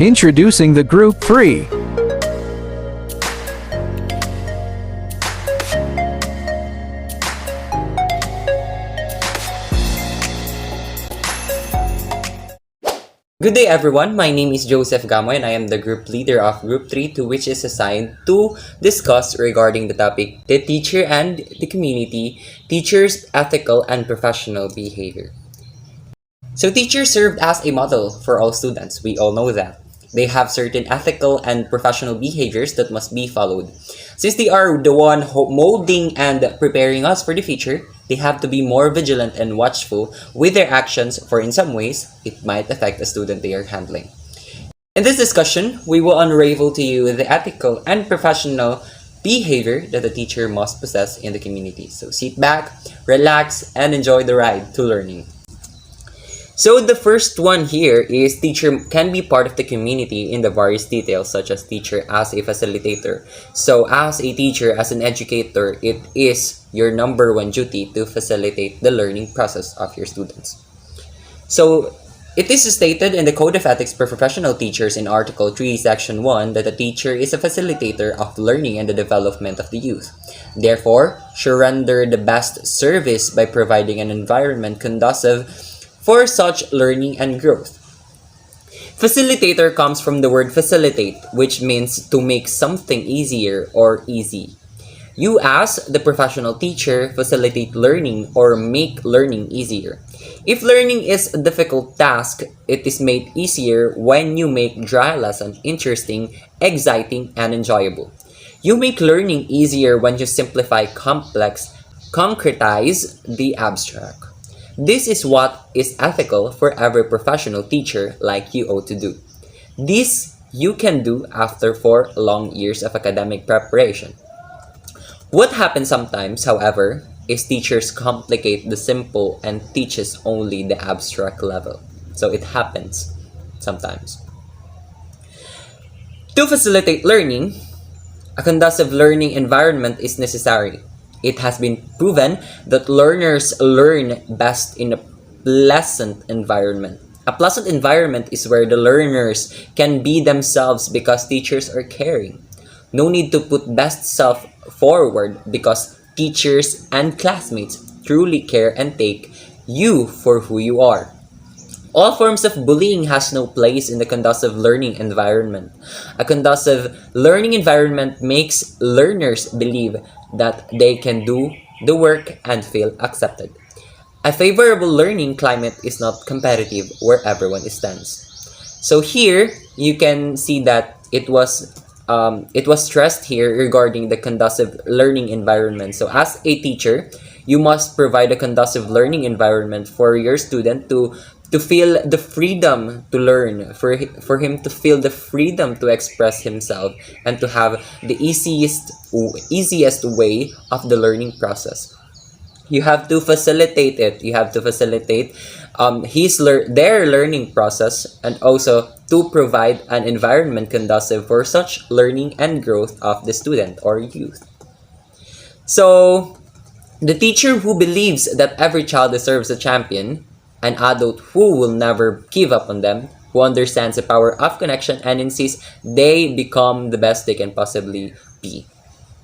Introducing the Group Free. Good day everyone, my name is Joseph Gamoy and I am the group leader of Group 3, to which is assigned to discuss regarding the topic the teacher and the community, teachers' ethical and professional behavior. So teachers served as a model for all students, we all know that. They have certain ethical and professional behaviors that must be followed. Since they are the one molding and preparing us for the future, they have to be more vigilant and watchful with their actions, for in some ways, it might affect the student they are handling. In this discussion, we will unravel to you the ethical and professional behavior that a teacher must possess in the community. So sit back, relax, and enjoy the ride to learning. So the first one here is teacher can be part of the community in the various details, such as teacher as a facilitator. So as a teacher, as an educator, it is your number one duty to facilitate the learning process of your students. So it is stated in the Code of Ethics for Professional Teachers in Article 3, Section 1 that a teacher is a facilitator of learning and the development of the youth. Therefore, should render the best service by providing an environment conducive for such learning and growth. Facilitator comes from the word facilitate, which means to make something easier or easy. You as the professional teacher facilitate learning or make learning easier. If learning is a difficult task, it is made easier when you make dry lessons interesting, exciting, and enjoyable. You make learning easier when you simplify complex, concretize the abstract. This is what is ethical for every professional teacher like you ought to do. This you can do after 4 long years of academic preparation. What happens sometimes, however, is teachers complicate the simple and teaches only the abstract level. So it happens sometimes. To facilitate learning, a conducive learning environment is necessary. It has been proven that learners learn best in a pleasant environment. A pleasant environment is where the learners can be themselves because teachers are caring. No need to put best self forward because teachers and classmates truly care and take you for who you are. All forms of bullying has no place in the conducive learning environment. A conducive learning environment makes learners believe that they can do the work and feel accepted. A favorable learning climate is not competitive where everyone stands. So here you can see that it was stressed here regarding the conducive learning environment. So as a teacher, you must provide a conducive learning environment for your student to feel the freedom to learn, for him to feel the freedom to express himself, and to have the easiest way of the learning process. You have to facilitate it. You have to facilitate their learning process, and also to provide an environment conducive for such learning and growth of the student or youth. So, the teacher who believes that every child deserves a champion, an adult who will never give up on them, who understands the power of connection and insists they become the best they can possibly be,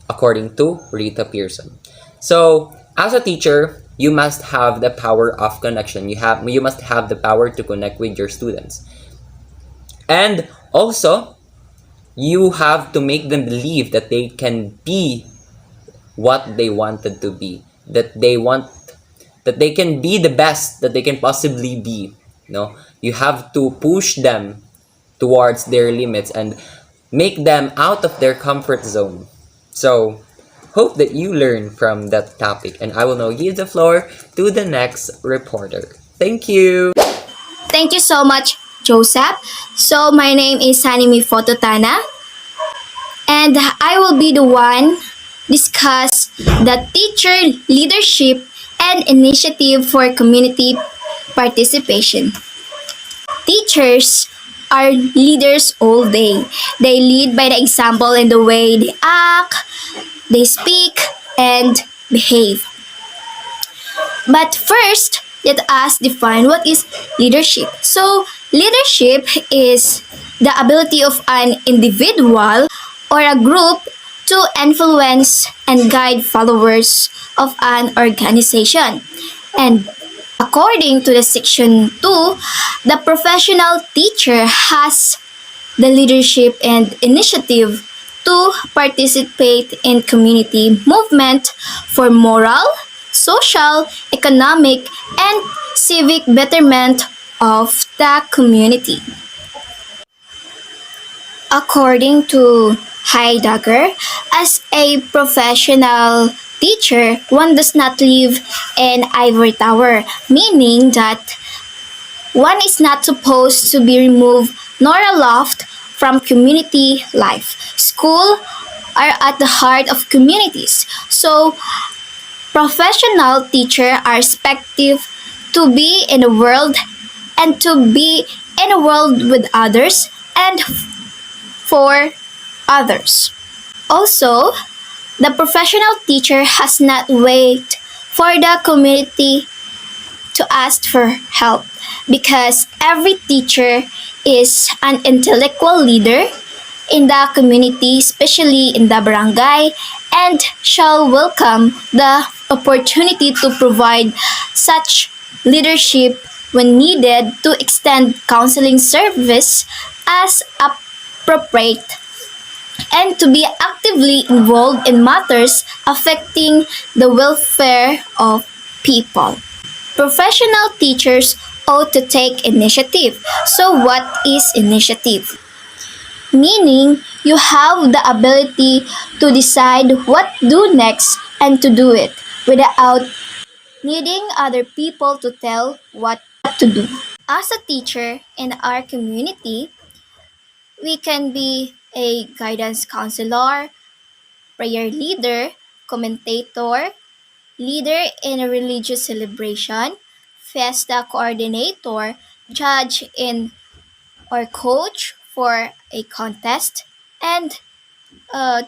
according to Rita Pearson. So, as a teacher, you must have the power of connection. You must have the power to connect with your students. And also, you have to make them believe that they can be what they wanted to be, that they can be the best that they can possibly be. You have to push them towards their limits and make them out of their comfort zone. So hope that you learn from that topic, and I will now give the floor to the next reporter. Thank you. Thank you so much, Joseph. So my name is Sanimi Fototana, and I will be the one discuss the teacher leadership and initiative for community participation. Teachers are leaders all day. They lead by the example in the way they act, they speak, and behave. But first, let us define what is leadership. So, leadership is the ability of an individual or a group to influence and guide followers of an organization. And according to the section 2, the professional teacher has the leadership and initiative to participate in community movement for moral, social, economic, and civic betterment of the community. According to Heidegger, as a professional teacher, one does not live in ivory tower, meaning that one is not supposed to be removed nor aloft from community life. School are at the heart of communities. So professional teachers are expected to be in the world and to be in a world with others and for others. Also, the professional teacher has not wait for the community to ask for help because every teacher is an intellectual leader in the community, especially in the barangay, and shall welcome the opportunity to provide such leadership when needed to extend counseling service as appropriate and to be actively involved in matters affecting the welfare of people. Professional teachers ought to take initiative. So, what is initiative? Meaning, you have the ability to decide what to do next and to do it without needing other people to tell what to do. As a teacher in our community, we can be a guidance counselor, prayer leader, commentator, leader in a religious celebration, fiesta coordinator, judge in or coach for a contest, and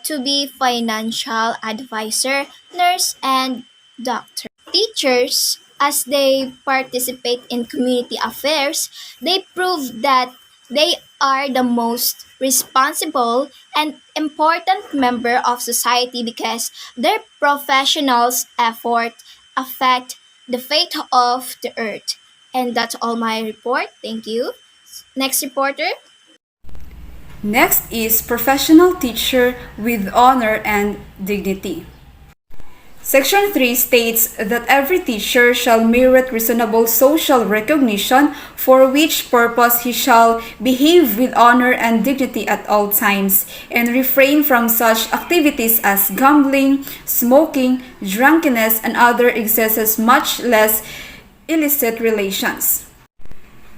to be financial advisor, nurse, and doctor. Teachers, as they participate in community affairs, they prove that they are the most responsible and important member of society because their professionals' effort affect the fate of the earth. And that's all my report. Thank you. Next reporter. Next is professional teacher with honor and dignity. Section 3 states that every teacher shall merit reasonable social recognition, for which purpose he shall behave with honor and dignity at all times, and refrain from such activities as gambling, smoking, drunkenness, and other excesses, much less illicit relations.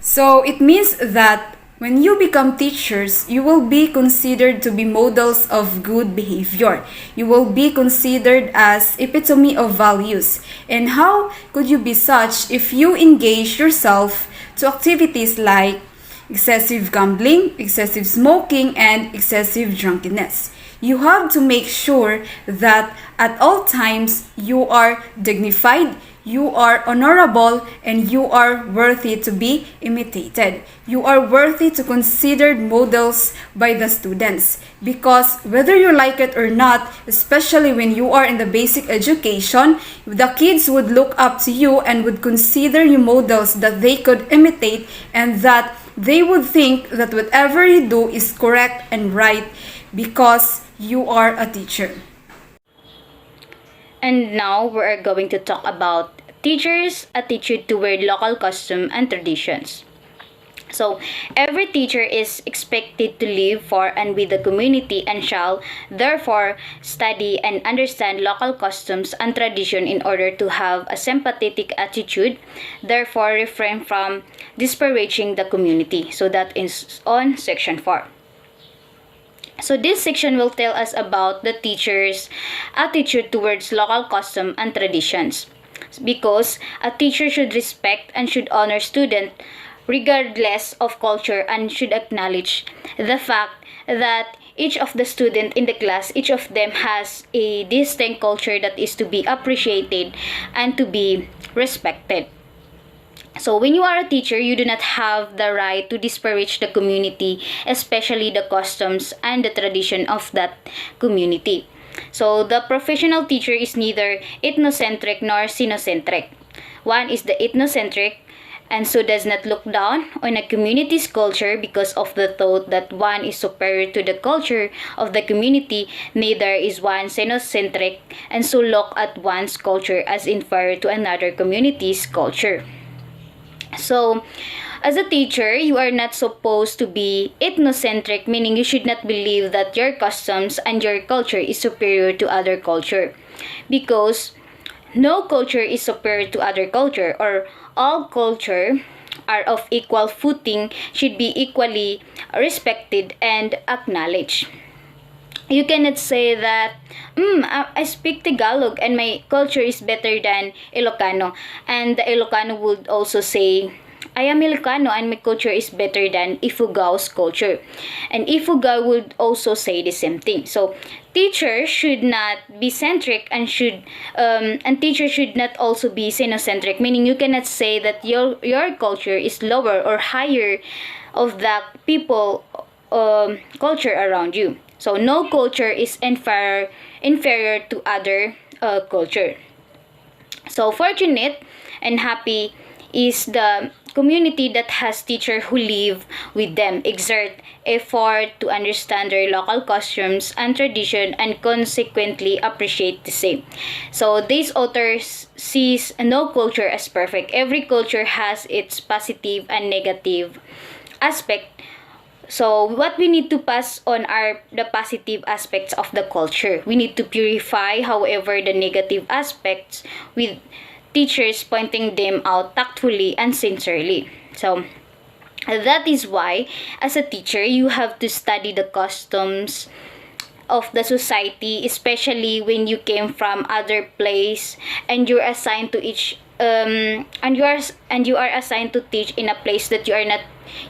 So it means that when you become teachers, you will be considered to be models of good behavior. You will be considered as epitome of values. And how could you be such if you engage yourself to activities like excessive gambling, excessive smoking, and excessive drunkenness? You have to make sure that at all times you are dignified, you are honorable, and you are worthy to be imitated. You are worthy to considered models by the students, because whether you like it or not, especially when you are in the basic education, the kids would look up to you and would consider you models that they could imitate, and that they would think that whatever you do is correct and right because you are a teacher. And now we're going to talk about teachers' attitude toward local custom and traditions. So, every teacher is expected to live for and with the community and shall, therefore, study and understand local customs and tradition in order to have a sympathetic attitude, therefore refrain from disparaging the community. So, that is on section 4. So this section will tell us about the teacher's attitude towards local custom and traditions, because a teacher should respect and should honor students regardless of culture, and should acknowledge the fact that each of the student in the class, each of them has a distinct culture that is to be appreciated and to be respected. So when you are a teacher, you do not have the right to disparage the community, especially the customs and the tradition of that community. So the professional teacher is neither ethnocentric nor sinocentric. One is the ethnocentric and so does not look down on a community's culture because of the thought that one is superior to the culture of the community. Neither is one xenocentric and so look at one's culture as inferior to another community's culture. So, as a teacher, you are not supposed to be ethnocentric, meaning you should not believe that your customs and your culture is superior to other culture. Because no culture is superior to other culture, or all culture are of equal footing, should be equally respected and acknowledged. You cannot say that I speak Tagalog and my culture is better than Ilocano, and the Ilocano would also say I am Ilocano and my culture is better than Ifugao's culture, and Ifugao would also say the same thing. So teachers should not be centric and teachers should not also be xenocentric, meaning you cannot say that your culture is lower or higher of the people culture around you. So no culture is inferior to other culture. So fortunate and happy is the community that has teachers who live with them, exert effort to understand their local customs and tradition, and consequently appreciate the same. So this author sees no culture as perfect. Every culture has its positive and negative aspect. So what we need to pass on are the positive aspects of the culture. We need to purify, however, the negative aspects with teachers pointing them out tactfully and sincerely. So that is why, as a teacher, you have to study the customs of the society, especially when you came from other place and you're assigned to each and you are assigned to teach in a place that you are not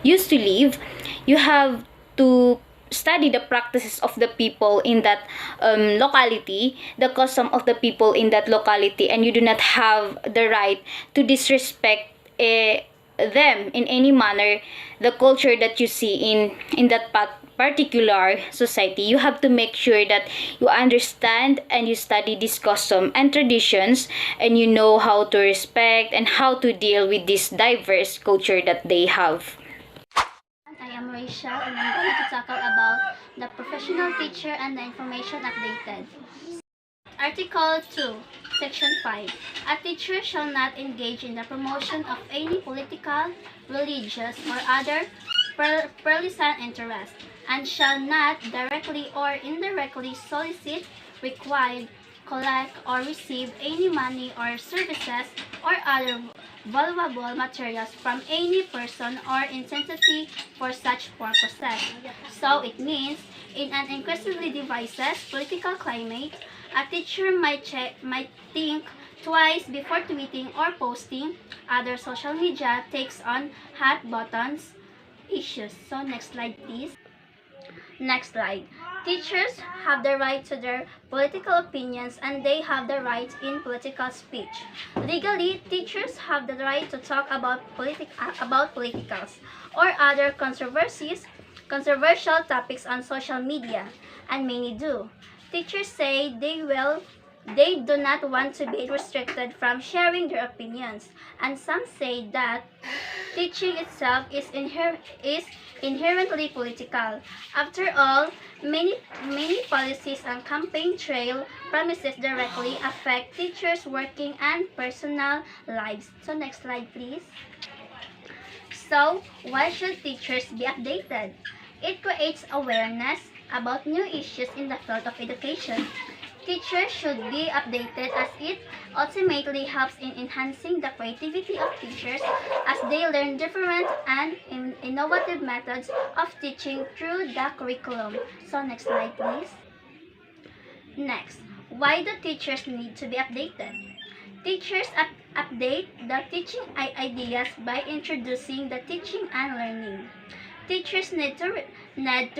used to live. You have to study the practices of the people in that locality, the custom of the people in that locality, and you do not have the right to disrespect them in any manner, the culture that you see in that particular society. You have to make sure that you understand and you study this custom and traditions, and you know how to respect and how to deal with this diverse culture that they have. I am Rachel and I'm going to tackle about the professional teacher and the information updated. Article 2, Section 5. A teacher shall not engage in the promotion of any political, religious, or other partisan interest, and shall not directly or indirectly solicit, require, collect, or receive any money or services or other valuable materials from any person or entity for such purposes. So it means, in an increasingly diverse political climate, a teacher might think twice before tweeting or posting other social media takes on hot buttons issues. So next slide please. Next slide. Teachers have the right to their political opinions and they have the right in political speech. Legally, teachers have the right to talk about politicals or other controversial topics on social media, and many do. Teachers say they do not want to be restricted from sharing their opinions, and some say that teaching itself is inherently political. After all, many policies and campaign trail promises directly affect teachers' working and personal lives. So next slide please. So, why should teachers be updated? It creates awareness about new issues in the field of education. Teachers should be updated as it ultimately helps in enhancing the creativity of teachers as they learn different and innovative methods of teaching through the curriculum. So next slide please. Next, why do teachers need to be updated? Teachers update the teaching ideas by introducing the teaching and learning. Teachers need to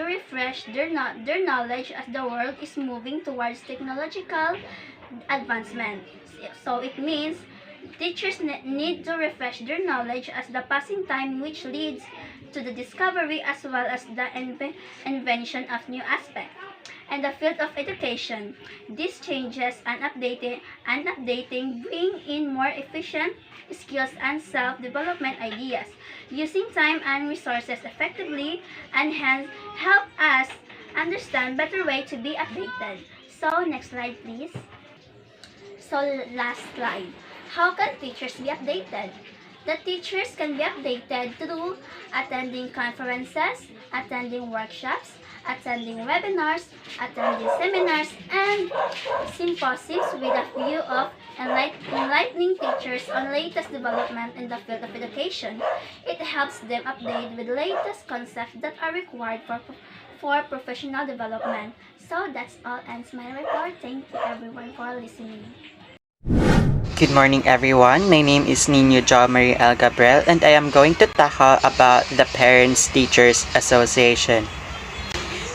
refresh their knowledge as the world is moving towards technological advancement. So it means Teachers need to refresh their knowledge as the passing time, which leads to the discovery as well as the invention of new aspects. And the field of education, these changes and updating bring in more efficient skills and self-development ideas, using time and resources effectively, and hence help us understand better way to be updated. So next slide please. So last slide. How can teachers be updated? The teachers can be updated through attending conferences, attending workshops, attending webinars, attending seminars, and symposiums with a view of enlightening teachers on latest development in the field of education. It helps them update with latest concepts that are required for professional development. So that's all ends my report. Thank you everyone for listening. Good morning everyone, my name is Nino Jo Marie L. Gabriel and I am going to tackle about the Parents Teachers Association.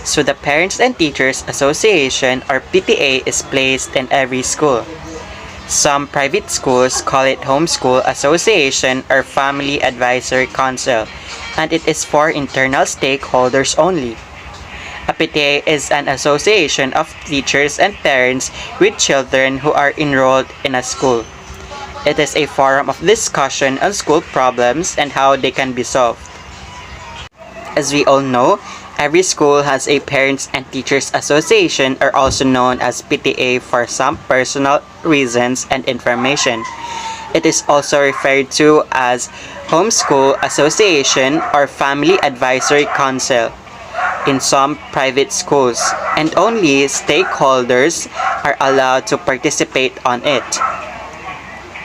So the Parents and Teachers Association or PTA is placed in every school. Some private schools call it Homeschool Association or Family Advisory Council, and it is for internal stakeholders only. A PTA is an association of teachers and parents with children who are enrolled in a school. It is a forum of discussion on school problems and how they can be solved. As we all know, every school has a Parents and Teachers Association, or also known as PTA for some personal reasons and information. It is also referred to as Homeschool Association or Family Advisory Council in some private schools, and only stakeholders are allowed to participate on it.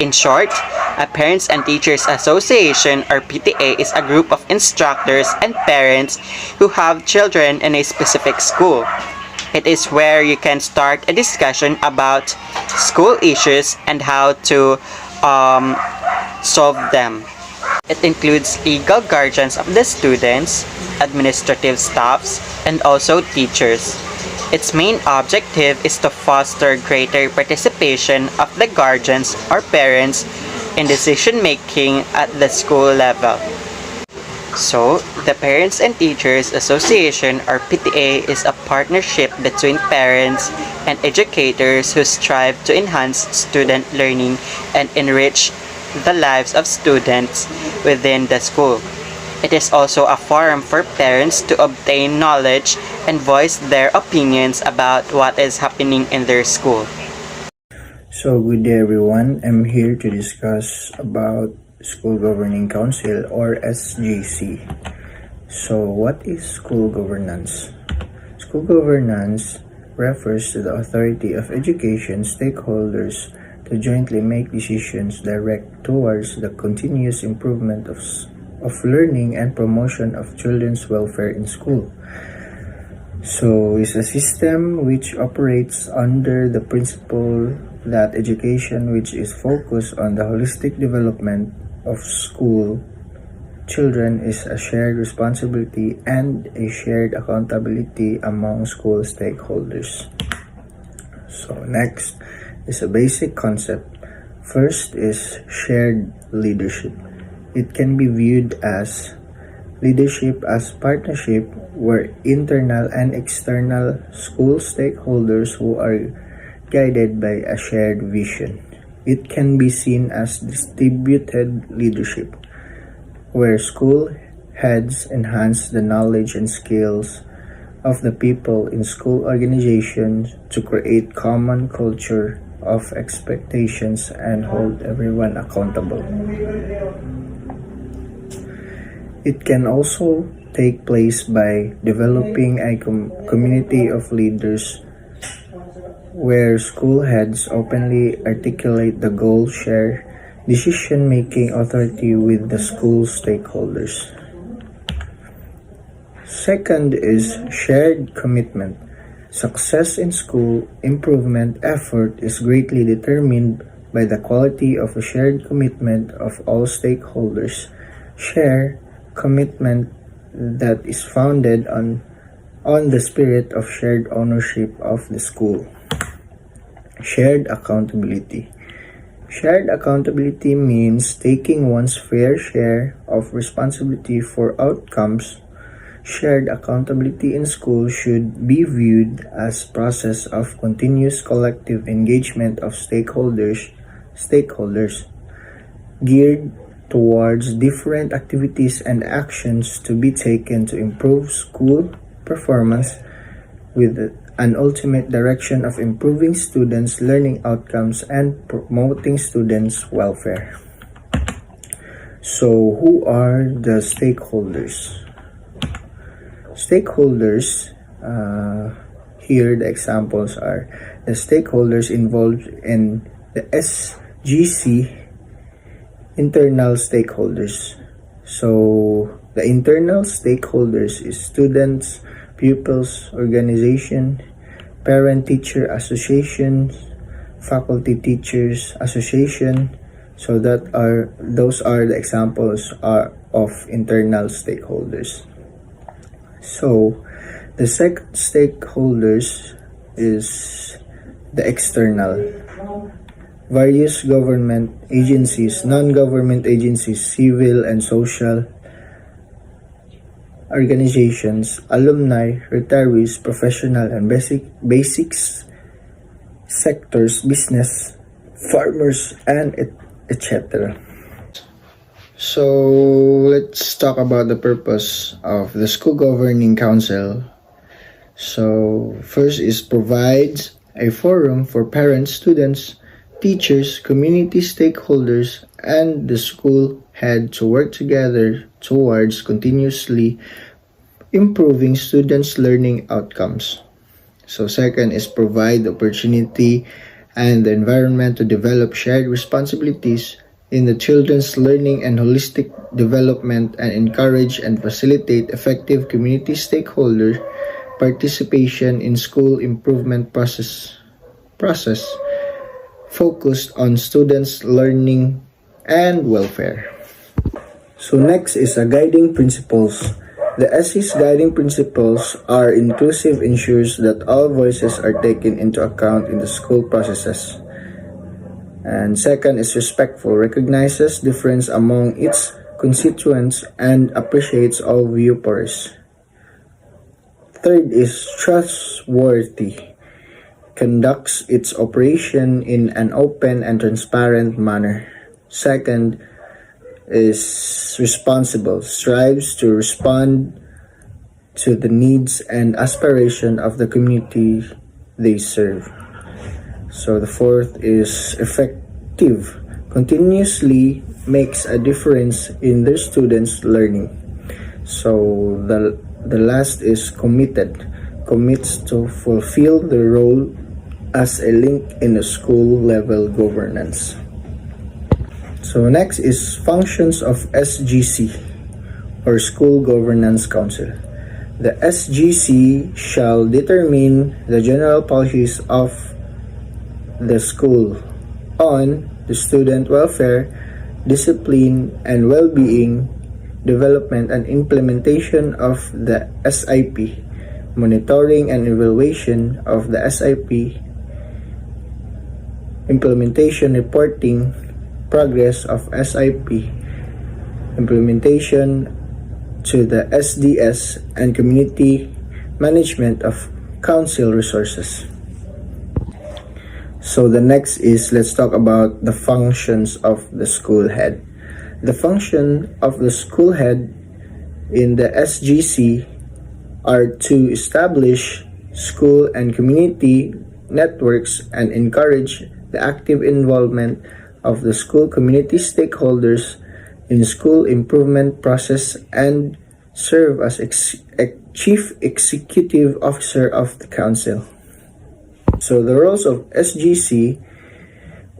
In short, a Parents and Teachers Association or PTA is a group of instructors and parents who have children in a specific school. It is where you can start a discussion about school issues and how to solve them. It includes legal guardians of the students, administrative staffs, and also teachers. Its main objective is to foster greater participation of the guardians or parents in decision-making at the school level. So, the Parents and Teachers Association or PTA is a partnership between parents and educators who strive to enhance student learning and enrich the lives of students within the school. It is also a forum for parents to obtain knowledge and voice their opinions about what is happening in their school. So good day everyone, I'm here to discuss about School Governing Council or SGC. So what is school governance? School governance refers to the authority of education stakeholders to jointly make decisions direct towards the continuous improvement of learning and promotion of children's welfare in school. So it's a system which operates under the principle that education which is focused on the holistic development of school children is a shared responsibility and a shared accountability among school stakeholders. So next is a basic concept. First is shared leadership. It can be viewed as leadership as partnership where internal and external school stakeholders who are guided by a shared vision. It can be seen as distributed leadership, where school heads enhance the knowledge and skills of the people in school organizations to create common culture of expectations and hold everyone accountable. It can also take place by developing a community of leaders where school heads openly articulate the goals, share decision-making authority with the school stakeholders. Second is shared commitment. Success in school improvement effort is greatly determined by the quality of a shared commitment of all stakeholders. Share commitment that is founded on the spirit of shared ownership of the school. Shared accountability. Shared accountability means taking one's fair share of responsibility for outcomes. Shared accountability in school should be viewed as process of continuous collective engagement of stakeholders geared towards different activities and actions to be taken to improve school performance with an ultimate direction of improving students' learning outcomes and promoting students' welfare. So, who are the stakeholders? Stakeholders, here the examples are the stakeholders involved in the SGC internal stakeholders. So, the internal stakeholders is students, pupils, organization, parent-teacher associations, faculty-teachers association. So those are the examples of internal stakeholders. So the second stakeholders is the external. Various government agencies, non-government agencies, civil and social organizations, alumni, retirees, professional and basics sectors, business, farmers, and etc. So let's talk about the purpose of the School Governing Council. So first is provides a forum for parents, students, teachers, community stakeholders, and the school head to work together towards continuously improving students' learning outcomes. So second is provide opportunity and the environment to develop shared responsibilities in the children's learning and holistic development and encourage and facilitate effective community stakeholder participation in school improvement process focused on students' learning and welfare. So next is a guiding principles. The SC's guiding principles are inclusive, ensures that all voices are taken into account in the school processes. And second is respectful, recognizes difference among its constituents and appreciates all viewpoints. Third is trustworthy, conducts its operation in an open and transparent manner. Second is responsible, strives to respond to the needs and aspiration of the community they serve. So the fourth is effective, continuously makes a difference in their students' learning. So the last is committed, commits to fulfill the role as a link in the school level governance. So next is functions of SGC or School Governance Council. The SGC shall determine the general policies of the school on the student welfare, discipline and well-being, development and implementation of the SIP, monitoring and evaluation of the SIP, implementation reporting, progress of SIP, implementation to the SDS, and community management of council resources. So the next is, let's talk about the functions of the school head. The function of the school head in the SGC are to establish school and community networks and encourage the active involvement of the school community stakeholders in school improvement process and serve as chief executive officer of the council. So the roles of SGC: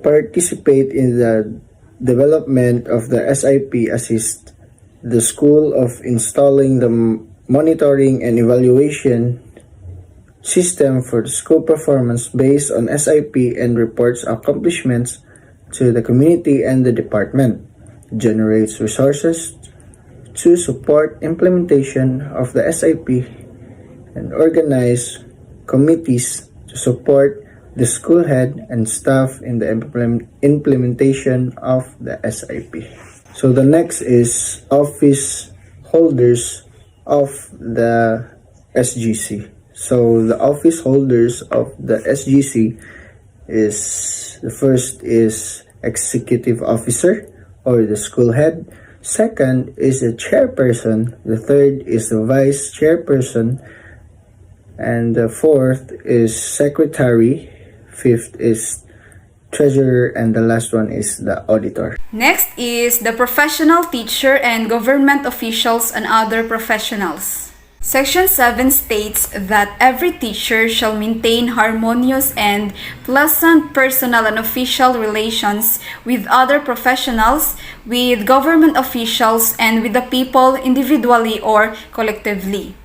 participate in the development of the SIP, assist the school of installing the monitoring and evaluation system for the school performance based on SIP and reports accomplishments to the community and the department, generates resources to support implementation of the SIP, and organize committees to support the school head, and staff in the implementation of the SIP. So the next is office holders of the SGC. So the office holders of the SGC is, the first is executive officer or the school head. Second is the chairperson. The third is the vice chairperson. And the fourth is secretary. Fifth is treasurer. And the last one is the auditor. Next is the professional teacher and government officials and other professionals. Section 7 states that every teacher shall maintain harmonious and pleasant personal and official relations with other professionals, with government officials, and with the people individually or collectively.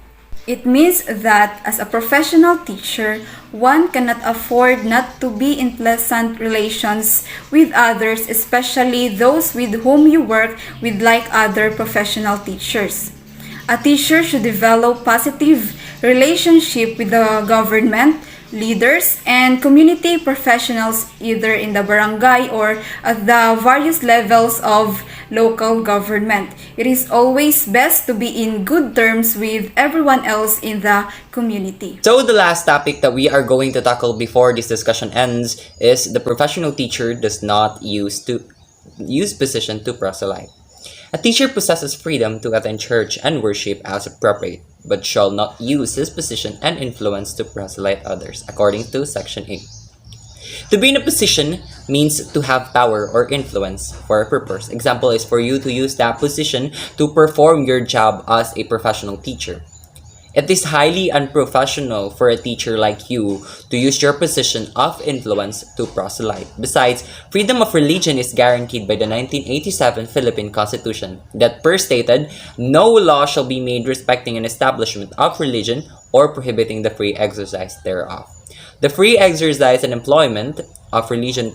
It means that as a professional teacher, one cannot afford not to be in pleasant relations with others, especially those with whom you work with like other professional teachers. A teacher should develop positive relationship with the government, leaders, and community professionals either in the barangay or at the various levels of local government. It is always best to be in good terms with everyone else in the community. So the last topic that we are going to tackle before this discussion ends is the professional teacher does not use position to proselyte. A teacher possesses freedom to attend church and worship as appropriate, but shall not use his position and influence to proselyte others, according to Section 8. To be in a position means to have power or influence for a purpose. Example is for you to use that position to perform your job as a professional teacher. It is highly unprofessional for a teacher like you to use your position of influence to proselyte. Besides, freedom of religion is guaranteed by the 1987 Philippine Constitution that first stated, no law shall be made respecting an establishment of religion or prohibiting the free exercise thereof. The free exercise and employment of religious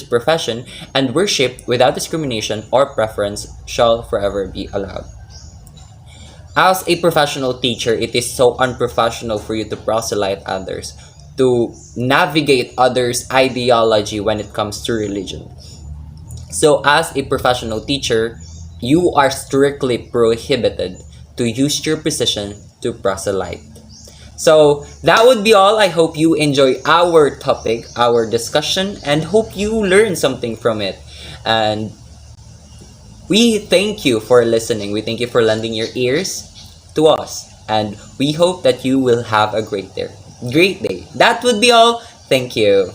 profession and worship without discrimination or preference shall forever be allowed. As a professional teacher, it is so unprofessional for you to proselyte others, to navigate others' ideology when it comes to religion. So as a professional teacher, you are strictly prohibited to use your position to proselyte. So that would be all. I hope you enjoy our topic, our discussion, and hope you learn something from it. And we thank you for listening. We thank you for lending your ears to us. And we hope that you will have a great day. That would be all. Thank you.